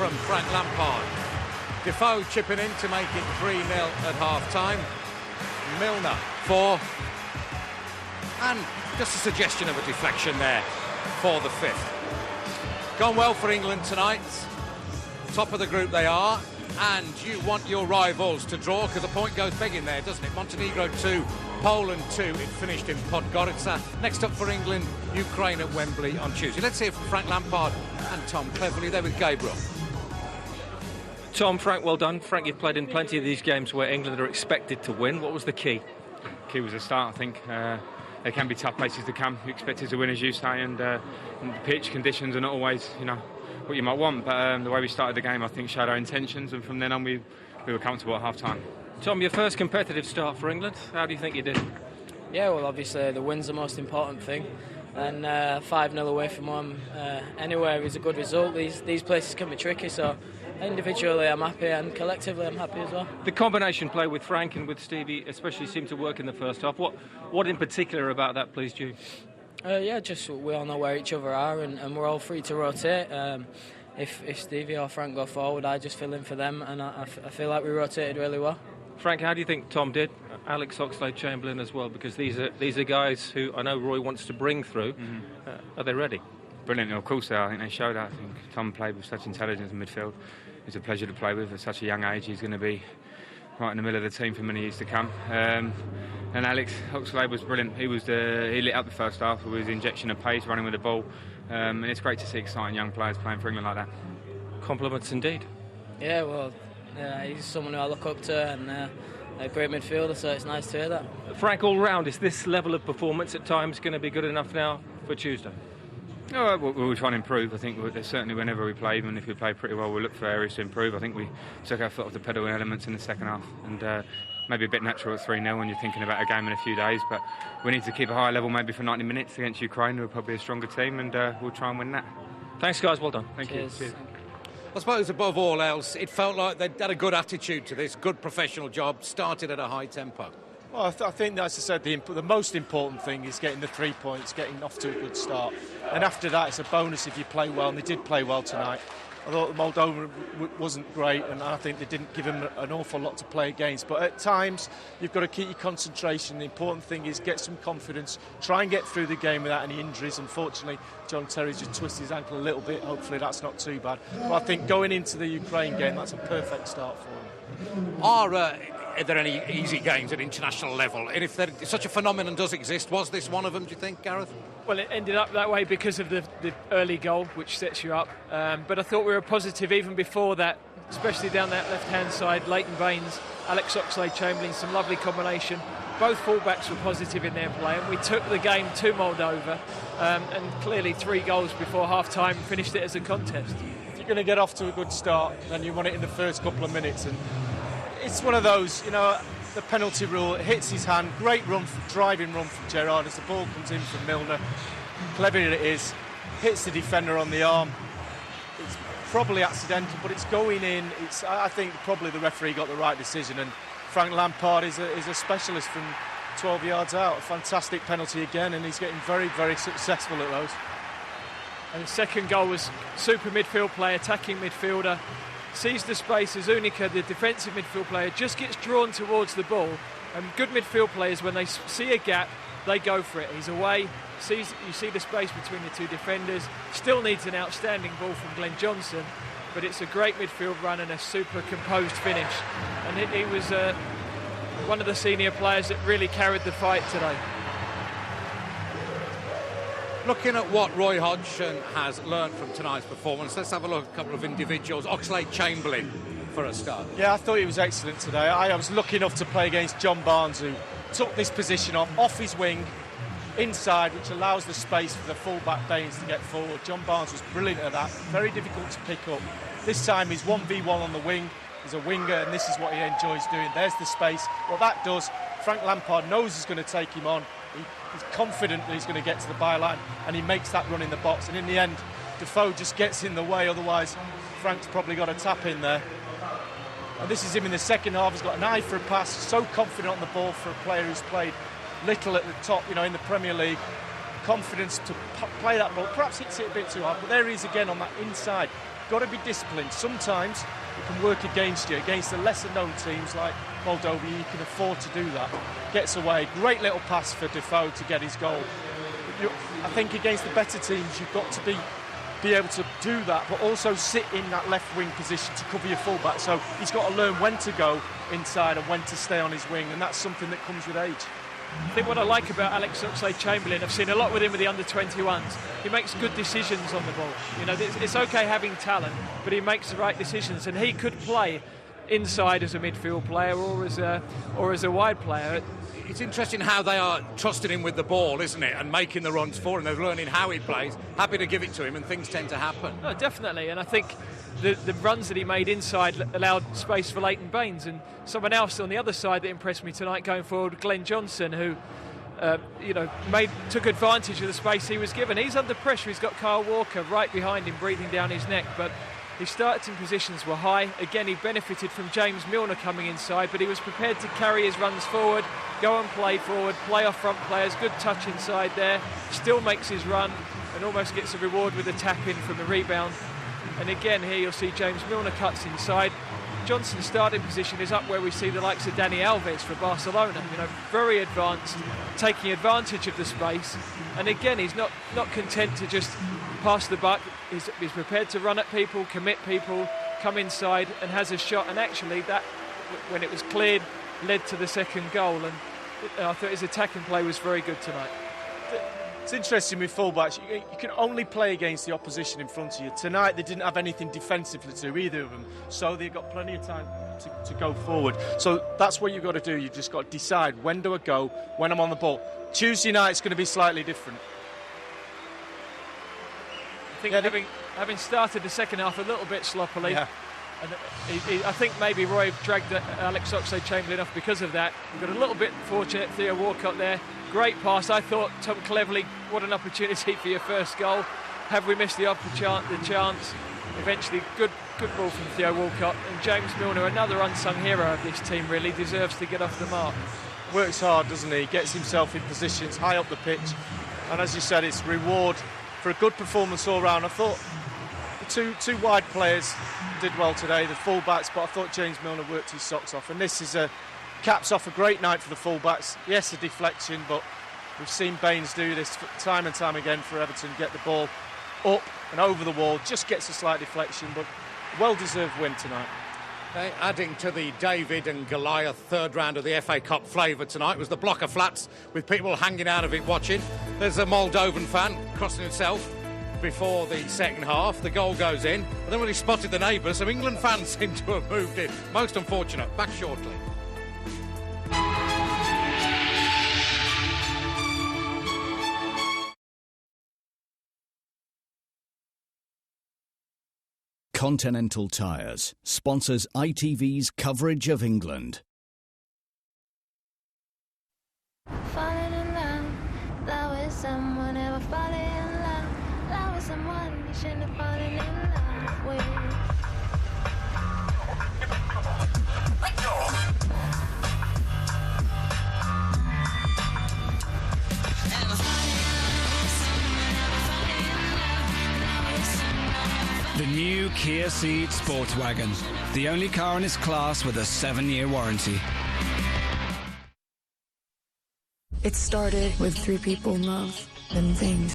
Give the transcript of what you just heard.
from Frank Lampard. Defoe chipping in to make it 3-0 at half-time. Milner 4. And just a suggestion of a deflection there for the 5th. Gone well for England tonight. Top of the group they are. And you want your rivals to draw, because the point goes begging there, doesn't it? Montenegro 2, Poland 2. It finished in Podgorica. Next up for England, Ukraine at Wembley on Tuesday. Let's hear from Frank Lampard and Tom Cleverley there with Gabriel. Tom, Frank, well done. Frank, you've played in plenty of these games where England are expected to win. What was the key? Key was the start, I think. They can be tough places to come. You expect it to win, as you say, and the pitch conditions are not always, what you might want. But the way we started the game, I think, showed our intentions, and from then on we were comfortable at half-time. Tom, your first competitive start for England. How do you think you did? Yeah, well, obviously the win's the most important thing, and 5-0 away from home anywhere is a good result. These places can be tricky, so individually I'm happy and collectively I'm happy as well. The combination play with Frank and with Stevie especially seemed to work in the first half. What in particular about that pleased you? Just we all know where each other are, and we're all free to rotate. If Stevie or Frank go forward, I just fill in for them, and I feel like we rotated really well. Frank, how do you think Tom did? Alex Oxlade-Chamberlain as well, because these are guys who I know Roy wants to bring through. Are they ready? Brilliant, of course they are. I think they showed that. I think Tom played with such intelligence in midfield. It's a pleasure to play with. At such a young age, he's going to be right in the middle of the team for many years to come. And Alex Oxlade was brilliant. He lit up the first half with his injection of pace, running with the ball. And it's great to see exciting young players playing for England like that. Compliments indeed. Yeah, well, he's someone who I look up to, and a great midfielder, so it's nice to hear that. Frank, all round, is this level of performance at times going to be good enough now for Tuesday? No, we'll try and improve. I think certainly whenever we play, even if we play pretty well, we'll look for areas to improve. I think we took our foot off the pedal in elements in the second half, and maybe a bit natural at 3-0 when you're thinking about a game in a few days, but we need to keep a high level maybe for 90 minutes against Ukraine, who are probably a stronger team, and we'll try and win that. Thanks, guys. Well done. Thank Cheers. you. Cheers. I suppose above all else, it felt like they'd had a good attitude to this, good professional job, started at a high tempo. Well, I think, as I said, the most important thing is getting the 3 points, getting off to a good start. And after that, it's a bonus if you play well, and they did play well tonight. I thought Moldova wasn't great, and I think they didn't give him an awful lot to play against. But at times, you've got to keep your concentration. The important thing is get some confidence, try and get through the game without any injuries. Unfortunately, John Terry's just twisted his ankle a little bit. Hopefully that's not too bad. But I think going into the Ukraine game, that's a perfect start for him. Are there any easy games at international level? And if such a phenomenon does exist, was this one of them, do you think, Gareth? Well, it ended up that way because of the early goal, which sets you up. But I thought we were positive even before that, especially down that left-hand side. Leighton Baines, Alex Oxlade-Chamberlain, some lovely combination. Both fullbacks were positive in their play, and we took the game to Moldova, and clearly 3 goals before half-time, finished it as a contest. If you're going to get off to a good start, then you want it in the first couple of minutes. And it's one of those, the penalty rule, it hits his hand. Great driving run from Gerrard as the ball comes in from Milner. Clever it is, hits the defender on the arm. It's probably accidental, but it's going in. I think probably the referee got the right decision, and Frank Lampard is a specialist from 12 yards out. A fantastic penalty again, and he's getting very, very successful at those. And the second goal was super midfield play, attacking midfielder. Sees the space as Unica, the defensive midfield player, just gets drawn towards the ball. And good midfield players, when they see a gap, they go for it. He's away, you see the space between the 2 defenders. Still needs an outstanding ball from Glenn Johnson, but it's a great midfield run and a super composed finish. And he was one of the senior players that really carried the fight today. Looking at what Roy Hodgson has learned from tonight's performance, let's have a look at a couple of individuals. Oxlade-Chamberlain, for a start. Yeah, I thought he was excellent today. I was lucky enough to play against John Barnes, who took this position off his wing, inside, which allows the space for the full-back Baines to get forward. John Barnes was brilliant at that, very difficult to pick up. This time he's 1v1 on the wing. He's a winger, and this is what he enjoys doing. There's the space. What that does, Frank Lampard knows he's going to take him on. He's confident that he's going to get to the byline, and he makes that run in the box. And in the end, Defoe just gets in the way. Otherwise, Frank's probably got a tap in there. And this is him in the second half. He's got an eye for a pass. So confident on the ball for a player who's played little at the top, in the Premier League. Confidence to play that ball. Perhaps hits it a bit too hard, but there he is again on that inside. got to be disciplined. Sometimes it can work against you. Against the lesser-known teams like Moldova, you can afford to do that. Gets away. Great little pass for Defoe to get his goal. I think against the better teams, you've got to be able to do that, but also sit in that left wing position to cover your fullback. So he's got to learn when to go inside and when to stay on his wing, and that's something that comes with age. I think what I like about Alex Oxlade-Chamberlain, I've seen a lot with him with the under-21s, he makes good decisions on the ball. You know, it's okay having talent, but he makes the right decisions, and he could play inside as a midfield player or as a wide player. It's interesting how they are trusting him with the ball, isn't it, and making the runs for him. They're learning how he plays, happy to give it to him, and things tend to happen. Oh, definitely, and I think the runs that he made inside allowed space for Leighton Baines, and someone else on the other side that impressed me tonight going forward, Glenn Johnson, who took advantage of the space he was given. He's under pressure. He's got Kyle Walker right behind him, breathing down his neck, but his starting positions were high. Again, he benefited from James Milner coming inside, but he was prepared to carry his runs forward, go and play forward, play off front players, good touch inside there, still makes his run and almost gets a reward with a tap-in from a rebound. And again, here you'll see James Milner cuts inside. Johnson's starting position is up where we see the likes of Dani Alves for Barcelona, very advanced, taking advantage of the space. And again, he's not content to just pass the buck. He's prepared to run at people, commit people, come inside and has a shot. And actually that, when it was cleared, led to the second goal. And I thought his attacking play was very good tonight. It's interesting with fullbacks, you can only play against the opposition in front of you. Tonight they didn't have anything defensively to either of them, so they've got plenty of time to go forward. So that's what you've got to do. You've just got to decide when do I go, when I'm on the ball. Tuesday night's going to be slightly different. I think having started the second half a little bit sloppily, and I think maybe Roy dragged Alex Oxlade-Chamberlain off because of that. We've got a little bit fortunate, Theo Walcott there. Great pass. I thought, Tom Cleverley, what an opportunity for your first goal. Have we missed the chance? Eventually, good ball from Theo Walcott. And James Milner, another unsung hero of this team, really deserves to get off the mark. Works hard, doesn't he? Gets himself in positions high up the pitch. And as you said, it's reward for a good performance all round. I thought the two wide players did well today, the full-backs, but I thought James Milner worked his socks off. And this is caps off a great night for the full-backs. Yes, a deflection, but we've seen Baines do this time and time again for Everton, get the ball up and over the wall, just gets a slight deflection, but well-deserved win tonight. Adding to the David and Goliath third round of the FA Cup flavour tonight was the block of flats with people hanging out of it watching. There's a Moldovan fan crossing himself before the second half. The goal goes in, and then when he spotted the neighbours, some England fans seem to have moved in. Most unfortunate. Back shortly. Continental Tires sponsors ITV's coverage of England. Falling in love with someone, ever falling in love with someone you shouldn't have fallen in love with. The new Kia Ceed Sportswagon, the only car in its class with a 7-year warranty. It started with 3 people in love, and things